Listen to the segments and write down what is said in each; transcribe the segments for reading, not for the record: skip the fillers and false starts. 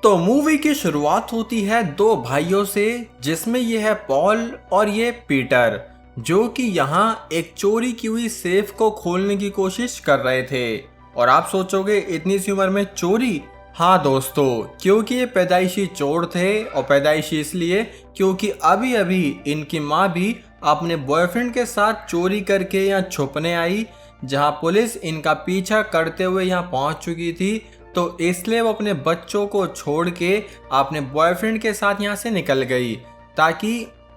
तो मूवी की शुरुआत होती है दो भाइयों से, जिसमें ये है पॉल और ये पीटर, जो कि यहाँ एक चोरी की हुई सेफ को खोलने की कोशिश कर रहे थे। और आप सोचोगे इतनी सी उम्र में चोरी? हाँ दोस्तों, क्योंकि ये पैदाइशी चोर थे। और पैदाइशी इसलिए क्योंकि अभी अभी इनकी माँ भी अपने बॉयफ्रेंड के साथ चोरी करके यहाँ छुपने आई, जहाँ पुलिस इनका पीछा करते हुए यहाँ पहुँच चुकी थी। तो इसलिए वो अपने बच्चों को छोड़ के अपने बॉयफ्रेंड के साथ यहाँ से निकल गई ताकि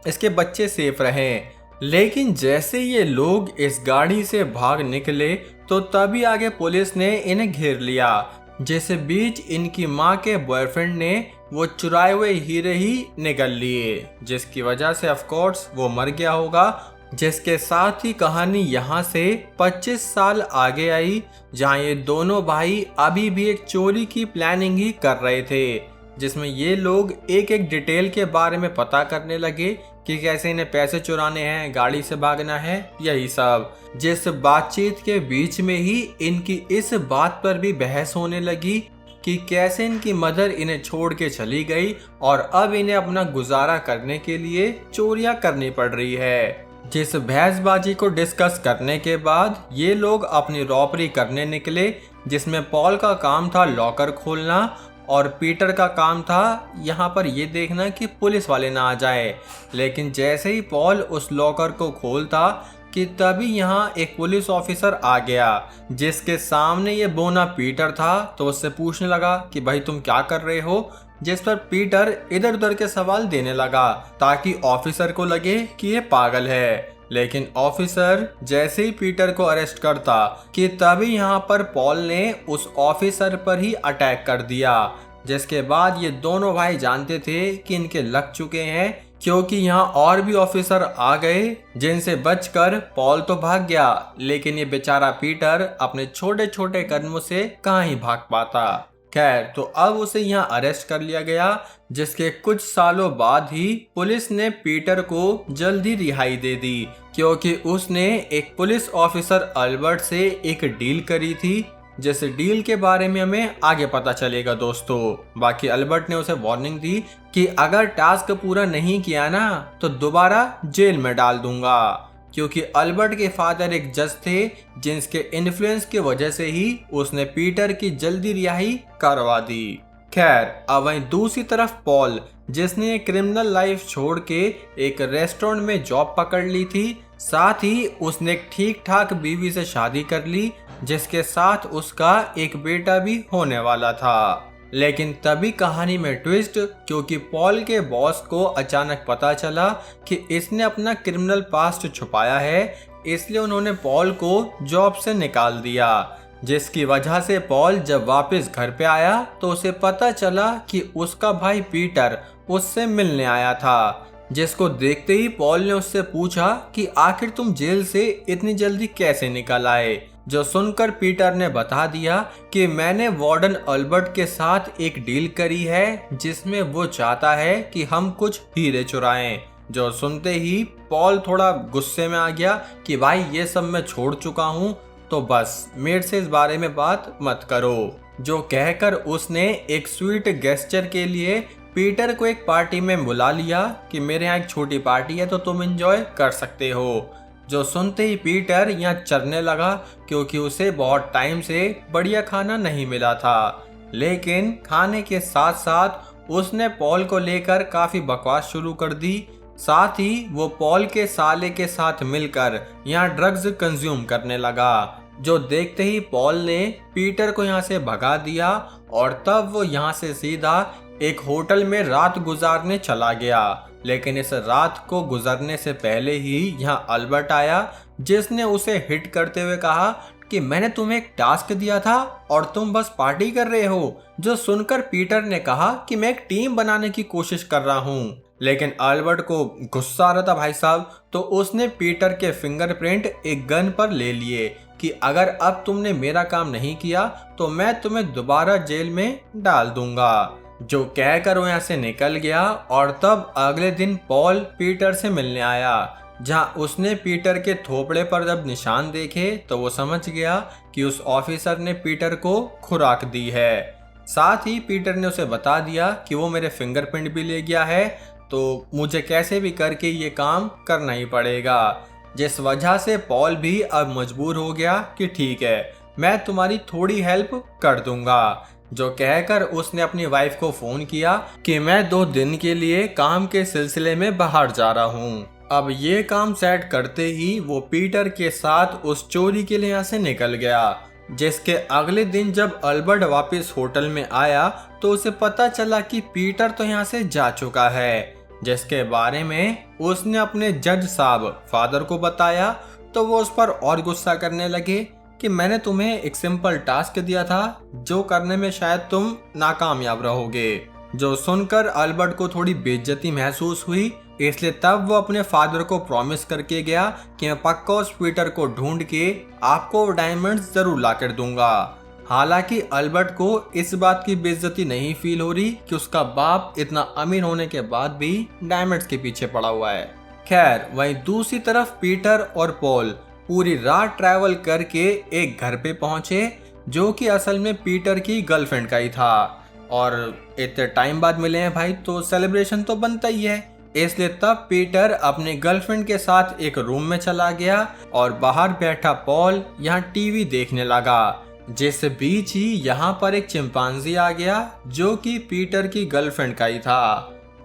इसके बच्चे सेफ रहें। लेकिन जैसे ये लोग इस गाड़ी से भाग निकले तो तभी आगे पुलिस ने इन्हें घेर लिया, जैसे बीच इनकी माँ के बॉयफ्रेंड ने वो चुराए हुए हीरे ही निकल लिए, जिसकी वजह से ऑफ कोर्स वो मर गया होगा। जिसके साथ ही कहानी यहाँ से 25 साल आगे आई, जहाँ ये दोनों भाई अभी भी एक चोरी की प्लानिंग ही कर रहे थे, जिसमें ये लोग एक एक डिटेल के बारे में पता करने लगे कि कैसे इन्हें पैसे चुराने हैं, गाड़ी से भागना है, यही सब। जिस बातचीत के बीच में ही इनकी इस बात पर भी बहस होने लगी कि कैसे इनकी मदर इन्हें छोड़ के चली गई और अब इन्हें अपना गुजारा करने के लिए चोरियां करनी पड़ रही है। जिस बहसबाजी को डिस्कस करने के बाद ये लोग अपनी रॉबरी करने निकले, जिसमें पॉल का काम था लॉकर खोलना और पीटर का काम था यहाँ पर ये देखना कि पुलिस वाले ना आ जाए। लेकिन जैसे ही पॉल उस लॉकर को खोलता कि तभी यहाँ एक पुलिस ऑफिसर आ गया, जिसके सामने ये बोना पीटर था। तो उससे पूछने लगा कि भाई तुम क्या कर रहे हो, जिस पर पीटर इधर उधर के सवाल देने लगा ताकि ऑफिसर को लगे कि ये पागल है। लेकिन ऑफिसर जैसे ही पीटर को अरेस्ट करता कि तभी यहाँ पर पॉल ने उस ऑफिसर पर ही अटैक कर दिया, जिसके बाद ये दोनों भाई जानते थे कि इनके लग चुके हैं, क्योंकि यहाँ और भी ऑफिसर आ गए, जिनसे बचकर पॉल तो भाग गया, लेकिन ये बेचारा पीटर अपने छोटे छोटे कदमों से कहाँ ही भाग पाता। खैर, तो अब उसे यहाँ अरेस्ट कर लिया गया, जिसके कुछ सालों बाद ही पुलिस ने पीटर को जल्दी रिहाई दे दी, क्योंकि उसने एक पुलिस ऑफिसर अल्बर्ट से एक डील करी थी, जिस डील के बारे में हमें आगे पता चलेगा दोस्तों। बाकी अल्बर्ट ने उसे वार्निंग दी कि अगर टास्क पूरा नहीं किया ना तो दोबारा जेल में डाल दूंगा, क्योंकि अल्बर्ट के फादर एक जज थे, जिनके इन्फ्लुएंस की वजह से ही उसने पीटर की जल्दी रिहाई करवा दी। खैर, अब वहीं दूसरी तरफ पॉल, जिसने क्रिमिनल लाइफ छोड़ के एक रेस्टोरेंट में जॉब पकड़ ली थी, साथ ही उसने एक ठीक ठाक बीवी से शादी कर ली, जिसके साथ उसका एक बेटा भी होने वाला था। लेकिन तभी कहानी में ट्विस्ट, क्योंकि पॉल के बॉस को अचानक पता चला कि इसने अपना क्रिमिनल पास्ट छुपाया है, इसलिए उन्होंने पॉल को जॉब से निकाल दिया। जिसकी वजह से पॉल जब वापस घर पे आया तो उसे पता चला कि उसका भाई पीटर उससे मिलने आया था, जिसको देखते ही पॉल ने उससे पूछा कि आखिर तुम जेल से इतनी जल्दी कैसे निकल आए। जो सुनकर पीटर ने बता दिया कि मैंने वार्डन अल्बर्ट के साथ एक डील करी है, जिसमें वो चाहता है कि हम कुछ हीरे चुराएं। जो सुनते ही पॉल थोड़ा गुस्से में आ गया कि भाई ये सब मैं छोड़ चुका हूँ, तो बस मेरे से इस बारे में बात मत करो। जो कहकर उसने एक स्वीट गेस्चर के लिए पीटर को एक पार्टी में बुला लिया कि मेरे यहाँ एक छोटी पार्टी है तो तुम एंजॉय कर सकते हो। जो सुनते ही पीटर यहाँ चरने लगा, क्योंकि उसे बहुत टाइम से बढ़िया खाना नहीं मिला था। लेकिन खाने के साथ साथ उसने पॉल को लेकर काफी बकवास शुरू कर दी। साथ ही वो पॉल के साले के साथ मिलकर यहाँ ड्रग्स कंज्यूम करने लगा। जो देखते ही पॉल ने पीटर को यहाँ से भगा दिया और तब वो यहाँ से सीधा एक होटल में रात गुजारने चला गया। लेकिन इस रात को गुजरने से पहले ही यहाँ अल्बर्ट आया, जिसने उसे हिट करते हुए कहा कि मैंने तुम्हें एक टास्क दिया था और तुम बस पार्टी कर रहे हो। जो सुनकर पीटर ने कहा कि मैं एक टीम बनाने की कोशिश कर रहा हूँ। लेकिन अल्बर्ट को गुस्सा आ रहा था भाई साहब, तो उसने पीटर के फिंगरप्रिंट एक गन पर ले लिए कि अगर अब तुमने मेरा काम नहीं किया तो मैं तुम्हें दोबारा जेल में डाल दूंगा। जो कहकर वो यहाँ से निकल गया और तब अगले दिन पॉल पीटर से मिलने आया, जहाँ उसने पीटर के थोपड़े पर जब निशान देखे तो वो समझ गया कि उस ऑफिसर ने पीटर को खुराक दी है। साथ ही पीटर ने उसे बता दिया कि वो मेरे फिंगरप्रिंट भी ले गया है, तो मुझे कैसे भी करके ये काम करना ही पड़ेगा। जिस वजह से पॉल भी अब मजबूर हो गया कि ठीक है, मैं तुम्हारी थोड़ी हेल्प कर दूंगा। जो कहकर उसने अपनी वाइफ को फोन किया कि मैं 2 दिन के लिए काम के सिलसिले में बाहर जा रहा हूँ। अब ये काम सेट करते ही वो पीटर के साथ उस चोरी के लिए यहाँ से निकल गया। जिसके अगले दिन जब अल्बर्ट वापस होटल में आया तो उसे पता चला कि पीटर तो यहाँ से जा चुका है, जिसके बारे में उसने अपने जज साहब फादर को बताया। तो वो उस पर और गुस्सा करने लगे कि मैंने तुम्हें एक सिंपल टास्क दिया था जो करने में शायद तुम नाकामयाब रहोगे। जो सुनकर अल्बर्ट को थोड़ी बेइज्जती महसूस हुई, इसलिए तब वो अपने फादर को प्रॉमिस करके गया कि मैं पक्का उस पीटर को ढूंढ के आपको डायमंड्स जरूर ला कर दूंगा। हालांकि अल्बर्ट को इस बात की बेइज्जती नहीं फील हो रही कि उसका बाप इतना अमीर होने के बाद भी डायमंड्स के पीछे पड़ा हुआ है। खैर, वहीं दूसरी तरफ पीटर और पॉल पूरी रात ट्रैवल करके एक घर पे पहुंचे जो कि असल में पीटर की गर्लफ्रेंड का ही था। और इतने टाइम बाद मिले हैं भाई, तो सेलिब्रेशन तो बनता ही है। इसलिए तब पीटर अपने गर्लफ्रेंड के साथ एक रूम में चला गया और बाहर बैठा पॉल यहाँ टीवी देखने लगा। जिस बीच ही यहाँ पर एक चिंपांजी आ गया जो कि पीटर की गर्लफ्रेंड का ही था।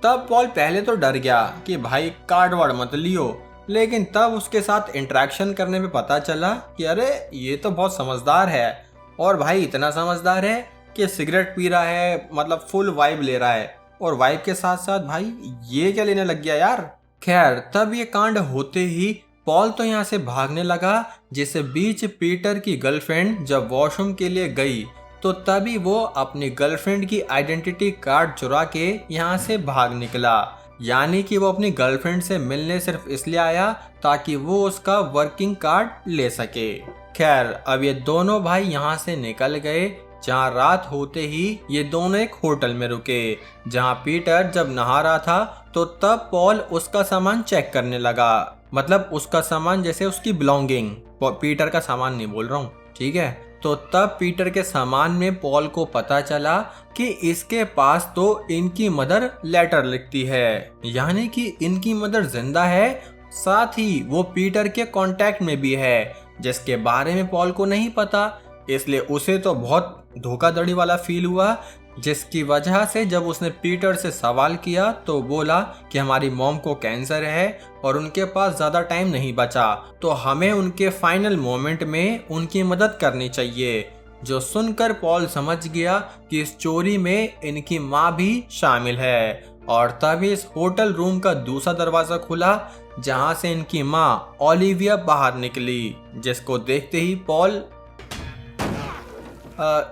तब पॉल पहले तो डर गया कि भाई कार्ड वार्ड मत लियो, लेकिन तब उसके साथ इंटरेक्शन करने में पता चला कि अरे ये तो बहुत समझदार है, और भाई इतना समझदार है कि सिगरेट पी रहा है, मतलब फुल वाइब ले रहा है, और वाइब के साथ साथ भाई ये क्या लेने लग गया यार। खैर, तब ये कांड होते ही पॉल तो यहाँ से भागने लगा। जिस बीच पीटर की गर्लफ्रेंड जब वॉशरूम के लिए गई तो तभी वो अपनी गर्लफ्रेंड की आइडेंटिटी कार्ड चुरा के यहाँ से भाग निकला। यानी कि वो अपनी गर्लफ्रेंड से मिलने सिर्फ इसलिए आया ताकि वो उसका वर्किंग कार्ड ले सके। खैर, अब ये दोनों भाई यहाँ से निकल गए। जहाँ रात होते ही ये दोनों एक होटल में रुके, जहाँ पीटर जब नहा रहा था तो तब पॉल उसका सामान चेक करने लगा। मतलब उसका सामान जैसे उसकी बिलोंगिंग, पीटर का सामान नहीं बोल रहा हूँ, ठीक है। तो तब पीटर के सामान में पॉल को पता चला कि इसके पास तो इनकी मदर लेटर लिखती है, यानी कि इनकी मदर जिंदा है, साथ ही वो पीटर के कांटेक्ट में भी है, जिसके बारे में पॉल को नहीं पता। इसलिए उसे तो बहुत धोखाधड़ी वाला फील हुआ, जिसकी वजह से जब उसने पीटर से सवाल किया तो बोला कि हमारी मॉम को कैंसर है और उनके पास ज़्यादा टाइम नहीं बचा, तो हमें उनके फाइनल मोमेंट में उनकी मदद करनी चाहिए। जो सुनकर पॉल समझ गया कि इस चोरी में इनकी माँ भी शामिल है। और तभी इस होटल रूम का दूसरा दरवाज़ा खुला जहाँ से इनकी माँ ओलिविया बाहर निकली, जिसको देखते ही पॉल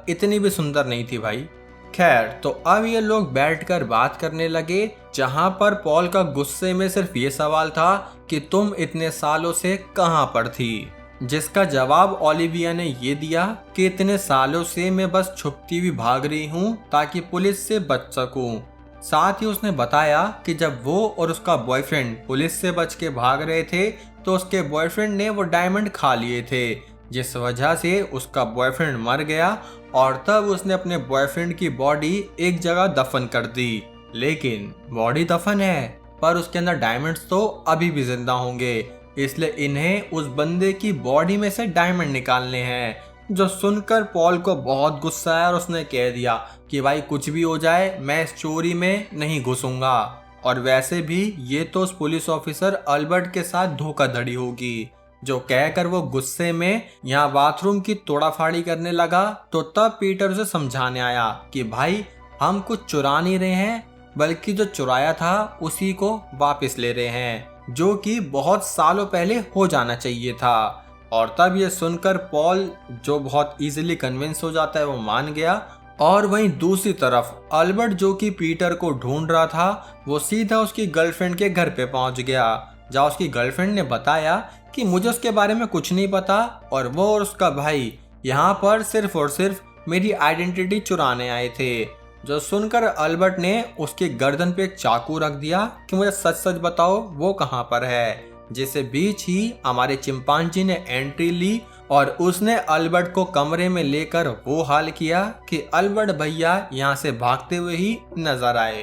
इतनी भी सुंदर नहीं थी भाई। खैर, तो अब ये लोग बैठकर बात करने लगे, जहां पर पॉल का गुस्से में सिर्फ ये सवाल था कि तुम इतने सालों से कहां पर थी, जिसका जवाब ओलिविया ने ये दिया कि इतने सालों से मैं बस छुपती हुई भाग रही हूं ताकि पुलिस से बच सकूं। साथ ही उसने बताया कि जब वो और उसका बॉयफ्रेंड पुलिस से बच के भाग रहे थे तो उसके बॉयफ्रेंड ने वो डायमंड खा लिए थे, जिस वजह से उसका बॉयफ्रेंड मर गया और तब उसने अपने बॉयफ्रेंड की बॉडी एक जगह दफन कर दी। लेकिन बॉडी दफन है पर उसके अंदर डायमंड्स तो अभी भी जिंदा होंगे, इसलिए इन्हें उस बंदे की बॉडी में से डायमंड निकालने हैं। जो सुनकर पॉल को बहुत गुस्सा आया और उसने कह दिया कि भाई कुछ भी हो जाए मैं इस चोरी में नहीं घुसूंगा। और वैसे भी ये तो उस पुलिस ऑफिसर अल्बर्ट के साथ धोखाधड़ी होगी। जो कहकर वो गुस्से में यहाँ बाथरूम की तोड़ाफाड़ी करने लगा। तो तब पीटर उसे समझाने आया कि भाई हम कुछ चुरा नहीं रहे हैं, बल्कि जो चुराया था उसी को वापस ले रहे हैं, जो कि बहुत सालों पहले हो जाना चाहिए था। और तब ये सुनकर पॉल, जो बहुत इजीली कन्विंस हो जाता है, वो मान गया। और वहीं दूसरी तरफ अल्बर्ट, जो कि पीटर को ढूंढ रहा था, वो सीधा उसकी गर्लफ्रेंड के घर पे पहुंच गया, जहाँ उसकी गर्लफ्रेंड ने बताया कि मुझे उसके बारे में कुछ नहीं पता और वो और उसका भाई यहाँ पर सिर्फ और सिर्फ मेरी आइडेंटिटी चुराने आए थे। जो सुनकर अल्बर्ट ने उसके गर्दन पे एक चाकू रख दिया कि मुझे सच सच बताओ वो कहाँ पर है। जिस बीच ही हमारे चिंपांजी ने एंट्री ली और उसने अल्बर्ट को कमरे में लेकर वो हाल किया कि अल्बर्ट भैया यहाँ से भागते हुए ही नजर आए।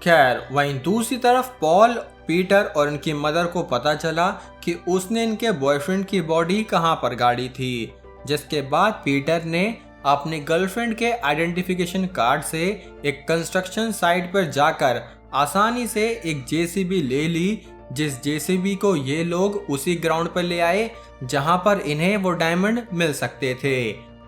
खैर वहीं दूसरी तरफ पॉल, पीटर और इनकी मदर को पता चला कि उसने इनके बॉयफ्रेंड की बॉडी कहाँ पर गाड़ी थी, जिसके बाद पीटर ने अपनी गर्लफ्रेंड के आइडेंटिफिकेशन कार्ड से एक कंस्ट्रक्शन साइट पर जाकर आसानी से एक जेसीबी ले ली, जिस जेसीबी को ये लोग उसी ग्राउंड पर ले आए जहां पर इन्हें वो डायमंड मिल सकते थे।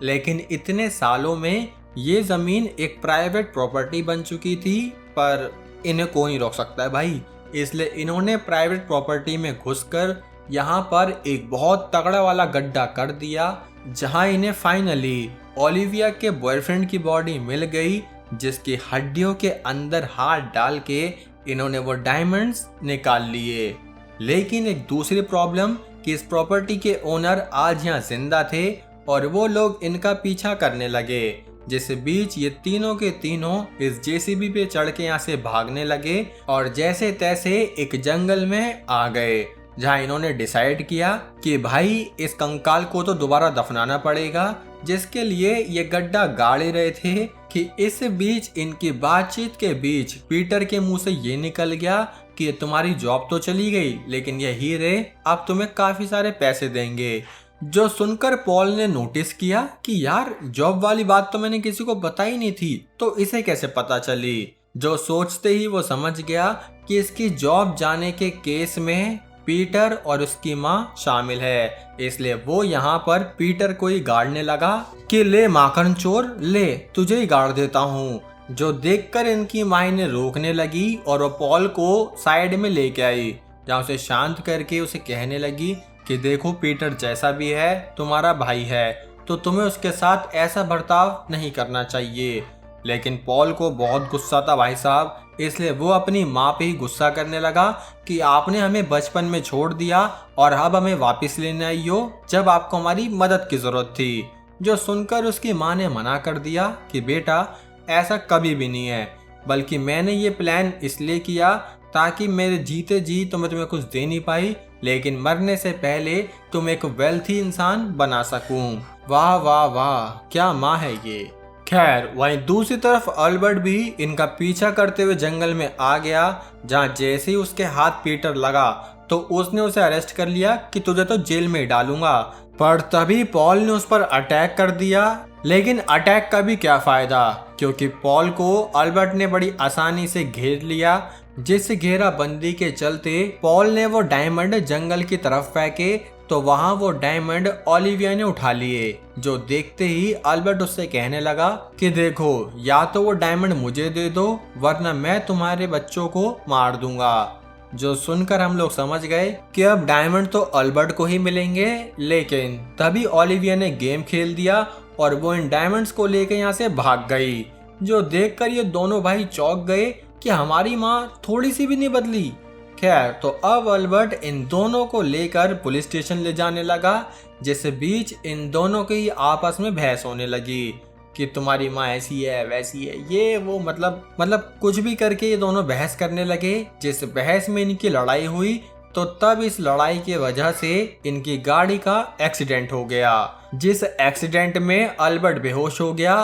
लेकिन इतने सालों में ये जमीन एक प्राइवेट प्रॉपर्टी बन चुकी थी, पर इन्हें कोई नहीं रोक सकता है भाई। इसलिए इन्होंने प्राइवेट प्रॉपर्टी में घुसकर यहाँ पर एक बहुत तगड़ा वाला गड्ढा कर दिया, जहां इन्हें फाइनली ओलिविया के बॉयफ्रेंड की बॉडी मिल गई, जिसकी हड्डियों के अंदर हाथ डाल के इन्होंने वो डायमंड्स निकाल लिए। लेकिन एक दूसरी प्रॉब्लम कि इस प्रॉपर्टी के ओनर आज यहाँ जिंदा थे और वो लोग इनका पीछा करने लगे, जिस बीच ये तीनों के तीनों इस जेसीबी पे चढ़ के यहाँ से भागने लगे और जैसे तैसे एक जंगल में आ गए, जहाँ इन्होंने डिसाइड किया कि भाई इस कंकाल को तो दोबारा दफनाना पड़ेगा, जिसके लिए ये गड्ढा गाड़ रहे थे कि इस बीच इनकी बातचीत के बीच पीटर के मुंह से ये निकल गया कि तुम्हारी जॉब तो चली गई, लेकिन ये हीरे अब तुम्हें काफी सारे पैसे देंगे। जो सुनकर पॉल ने नोटिस किया कि यार जॉब वाली बात तो मैंने किसी को बताई नहीं थी, तो इसे कैसे पता चली। जो सोचते ही वो समझ गया कि इसकी जॉब जाने के केस में पीटर और उसकी माँ शामिल है, इसलिए वो यहाँ पर पीटर को ही गाड़ने लगा कि ले माखन चोर, ले तुझे ही गाड़ देता हूँ। जो देखकर इनकी माँ ने रोकने लगी और वो पॉल को साइड में लेके आई, जहाँ उसे शांत करके उसे कहने लगी कि देखो पीटर जैसा भी है तुम्हारा भाई है, तो तुम्हें उसके साथ ऐसा बर्ताव नहीं करना चाहिए। लेकिन पॉल को बहुत गुस्सा था भाई साहब, इसलिए वो अपनी माँ पे ही गुस्सा करने लगा कि आपने हमें बचपन में छोड़ दिया और अब हमें वापस लेने आई हो जब आपको हमारी मदद की जरूरत थी। जो सुनकर उसकी माँ ने मना कर दिया कि बेटा ऐसा कभी भी नहीं है, बल्कि मैंने ये प्लान इसलिए किया ताकि मेरे जीते जी तो मैं तुम्हें कुछ दे नहीं पाई, लेकिन मरने से पहले तुम एक वेल्थी इंसान बना सकूं। वाह वाह वाह, क्या माँ है ये। खैर वहीं दूसरी तरफ अल्बर्ट भी इनका पीछा करते हुए जंगल में आ गया, जहां जैसे ही उसके हाथ पीटर लगा तो उसने उसे अरेस्ट कर लिया कि तुझे तो जेल में डालूंगा। पर तभी पॉल ने उस पर अटैक कर दिया, लेकिन अटैक का भी क्या फायदा, क्योंकि पॉल को अल्बर्ट ने बड़ी आसानी से घेर लिया, जिस घेराबंदी के चलते पॉल ने वो डायमंड जंगल की तरफ फेंके तो वहां वो डायमंड ओलिविया ने उठा लिए। जो देखते ही अल्बर्ट उससे कहने लगा कि देखो या तो वो डायमंड मुझे दे दो वरना मैं तुम्हारे बच्चों को मार दूंगा। जो सुनकर हम लोग समझ गए कि अब डायमंड तो अल्बर्ट को ही मिलेंगे, लेकिन तभी ओलिविया ने गेम खेल दिया और वो इन डायमंड्स को लेकर यहाँ से भाग गई। जो देखकर ये दोनों भाई चौंक गए कि हमारी माँ थोड़ी सी भी नहीं बदली। खैर तो अब अल्बर्ट इन दोनों को लेकर पुलिस स्टेशन ले जाने लगा, जिस बीच इन दोनों की आपस में बहस होने लगी कि तुम्हारी माँ ऐसी है वैसी है, ये वो मतलब कुछ भी करके ये दोनों बहस करने लगे। जिस बहस में इनकी लड़ाई हुई तो तब इस लड़ाई की वजह से इनकी गाड़ी का एक्सीडेंट हो गया, जिस एक्सीडेंट में अल्बर्ट बेहोश हो गया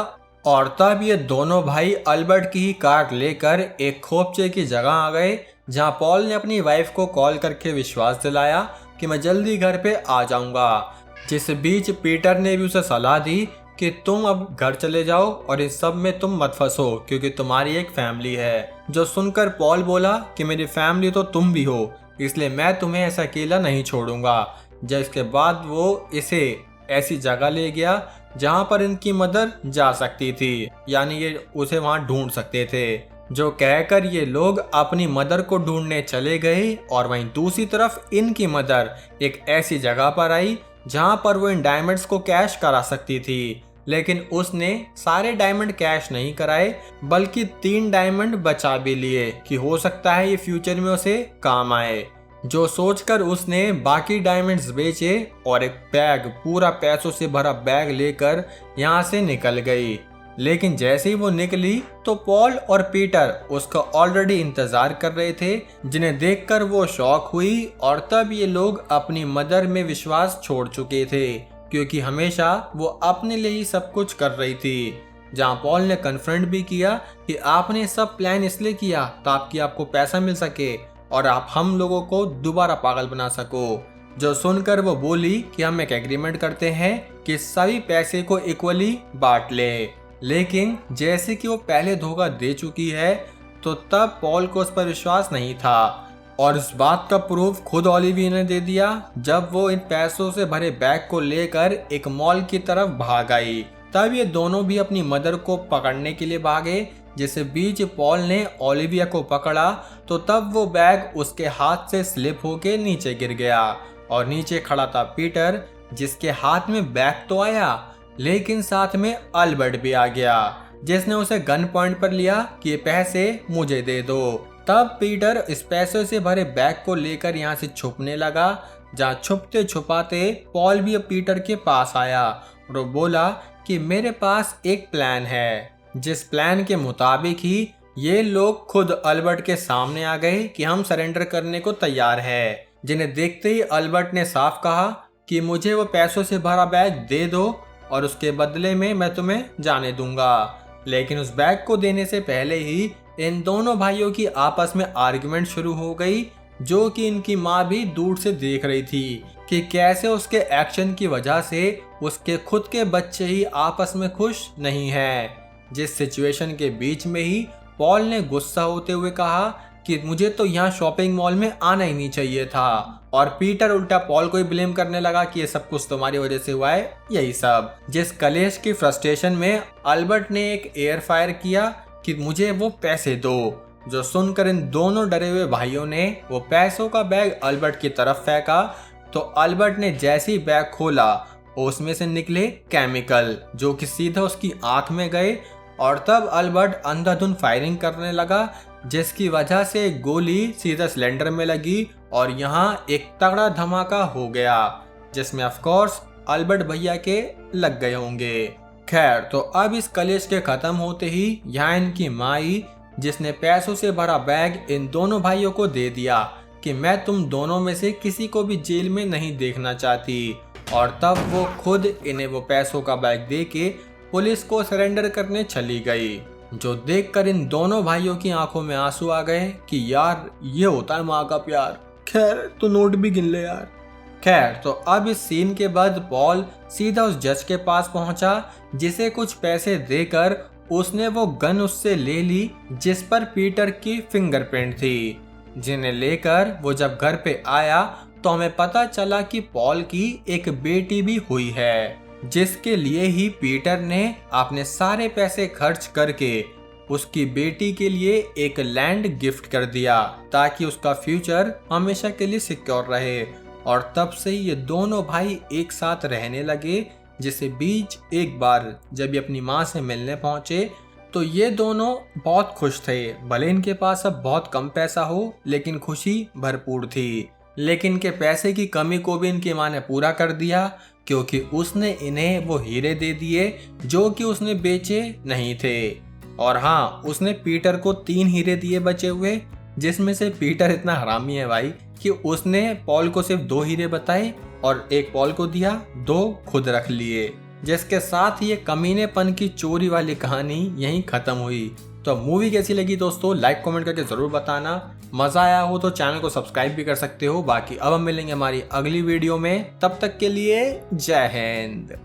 और तब ये दोनों भाई अल्बर्ट की ही कार लेकर एक खोपचे की जगह आ गए, जहां पॉल ने अपनी वाइफ को कॉल करके विश्वास दिलाया कि मैं जल्दी घर पे आ जाऊंगा। जिस बीच पीटर ने भी उसे सलाह दी कि तुम अब घर चले जाओ और इस सब में तुम मत फंसो क्योंकि तुम्हारी एक फैमिली है। जो सुनकर पॉल बोला कि मेरी फैमिली तो तुम भी हो, इसलिए मैं तुम्हें ऐसा अकेला नहीं छोड़ूंगा। जिसके बाद वो इसे ऐसी जगह ले गया जहां पर इनकी मदर जा सकती थी, यानी ये उसे वहां ढूंढ सकते थे। जो कहकर ये लोग अपनी मदर को ढूंढने चले गए और वहीं दूसरी तरफ इनकी मदर एक ऐसी जगह पर आई जहां पर वो इन डायमंड्स को कैश करा सकती थी, लेकिन उसने सारे डायमंड कैश नहीं कराए बल्कि 3 डायमंड बचा भी लिए कि हो सकता है ये फ्यूचर में उसे काम आए। जो सोचकर उसने बाकी डायमंड्स बेचे और एक बैग, पूरा पैसों से भरा बैग लेकर यहाँ से निकल गई। लेकिन जैसे ही वो निकली तो पॉल और पीटर उसका ऑलरेडी इंतजार कर रहे थे, जिन्हें देखकर वो शॉक हुई और तब ये लोग अपनी मदर में विश्वास छोड़ चुके थे क्योंकि हमेशा वो अपने लिए ही सब कुछ कर रही थी। जहाँ पॉल ने कन्फ्रंट भी किया कि आपने सब प्लान इसलिए किया ताकि आपको पैसा मिल सके और आप हम लोगों को दोबारा पागल बना सको। जो सुनकर वो बोली कि हम एक एग्रीमेंट करते हैं कि सभी पैसे को इक्वली बांट ले। लेकिन जैसे कि वो पहले धोखा दे चुकी है तो तब पॉल को उस पर विश्वास नहीं था और इस बात का प्रूफ खुद ओलिविया ने दे दिया जब वो इन पैसों से भरे बैग को लेकर एक मॉल की तरफ भाग आई। तब ये दोनों भी अपनी मदर को पकड़ने के लिए भागे, जिसे बीच पॉल ने ओलिविया को पकड़ा तो तब वो बैग उसके हाथ से स्लिप होके नीचे गिर गया और नीचे खड़ा था पीटर, जिसके हाथ में बैग तो आया लेकिन साथ में अल्बर्ट भी आ गया, जिसने उसे गन पॉइंट पर लिया कि ये पैसे मुझे दे दो। तब पीटर इस पैसे से भरे बैग को लेकर यहाँ से छुपने लगा, जहाँ छुपते छुपाते पॉल भी पीटर के पास आया और वो बोला कि मेरे पास एक प्लान है, जिस प्लान के मुताबिक ही ये लोग खुद अल्बर्ट के सामने आ गए कि हम सरेंडर करने को तैयार है। जिन्हें देखते ही अल्बर्ट ने साफ कहा कि मुझे वो पैसों से भरा बैग दे दो और उसके बदले में मैं तुम्हें जाने दूंगा। लेकिन उस बैग को देने से पहले ही इन दोनों भाइयों की आपस में आर्गुमेंट शुरू हो गई, जो कि इनकी माँ भी दूर से देख रही थी कि कैसे उसके एक्शन की वजह से उसके खुद के बच्चे ही आपस में खुश नहीं हैं। जिस सिचुएशन के बीच में ही पॉल ने गुस्सा होते हुए कहा कि मुझे तो यहाँ शॉपिंग मॉल में आना ही नहीं चाहिए था और पीटर उल्टा पॉल को ही ब्लेम करने लगा कि ये सब कुछ तुम्हारी वजह से हुआ है यही सब। जिस कलेश की फ्रस्ट्रेशन में अल्बर्ट ने एक एयर फायर किया कि मुझे वो पैसे दो, जो सुनकर इन दोनों डरे हुए भाइयों ने वो पैसों का बैग अल्बर्ट की तरफ फेंका तो अल्बर्ट ने जैसे ही बैग खोला उसमें से निकले केमिकल जो कि सीधा उसकी आंख में गए और तब अल्बर्ट अंधाधुंध फायरिंग करने लगा, जिसकी वजह से गोली सीधा सिलेंडर में लगी और यहाँ एक तगड़ा धमाका हो गया, जिसमें ऑफ कोर्स अल्बर्ट भैया के लग गए होंगे। खैर तो अब इस कलेश के खत्म होते ही यहाँ इनकी माई, जिसने पैसों से भरा बैग इन दोनों भाइयों को दे दिया कि मैं तुम दोनों में से किसी को भी जेल में नहीं देखना चाहती, और तब वो खुद इन्हें वो पैसों का बैग दे के पुलिस को सरेंडर करने चली गई, जो देखकर इन दोनों भाइयों की आंखों में आंसू आ गए कि यार ये होता है माँ का प्यार। खैर तो नोट भी गिन ले यार। खैर तो अब इस सीन के बाद पॉल सीधा उस जज के पास पहुंचा, जिसे कुछ पैसे देकर उसने वो गन उससे ले ली जिस पर पीटर की फिंगरप्रिंट थी, जिन्हें लेकर वो जब घर पे आया तो हमें पता चला कि पॉल की एक बेटी भी हुई है, जिसके लिए ही पीटर ने अपने सारे पैसे खर्च करके उसकी बेटी के लिए एक लैंड गिफ्ट कर दिया ताकि उसका फ्यूचर हमेशा के लिए सिक्योर रहे। और तब से ये दोनों भाई एक साथ रहने लगे, जिसे बीच एक बार जब ये अपनी माँ से मिलने पहुंचे तो ये दोनों बहुत खुश थे। भले इनके पास अब बहुत कम पैसा हो लेकिन खुशी भरपूर थी। लेकिन इनके पैसे की कमी को भी इनकी माँ ने पूरा कर दिया, क्योंकि उसने इन्हें वो हीरे दे दिए जो कि उसने बेचे नहीं थे। और हाँ, उसने पीटर को 3 हीरे दिए बचे हुए, जिसमें से पीटर इतना हरामी है भाई कि उसने पॉल को सिर्फ 2 हीरे बताए और एक पॉल को दिया, 2 खुद रख लिए, जिसके साथ ये कमीनेपन की चोरी वाली कहानी यहीं खत्म हुई। तो मूवी कैसी लगी दोस्तों, लाइक कमेंट करके जरूर बताना। मजा आया हो तो चैनल को सब्सक्राइब भी कर सकते हो। बाकी अब हम मिलेंगे हमारी अगली वीडियो में, तब तक के लिए जय हिंद।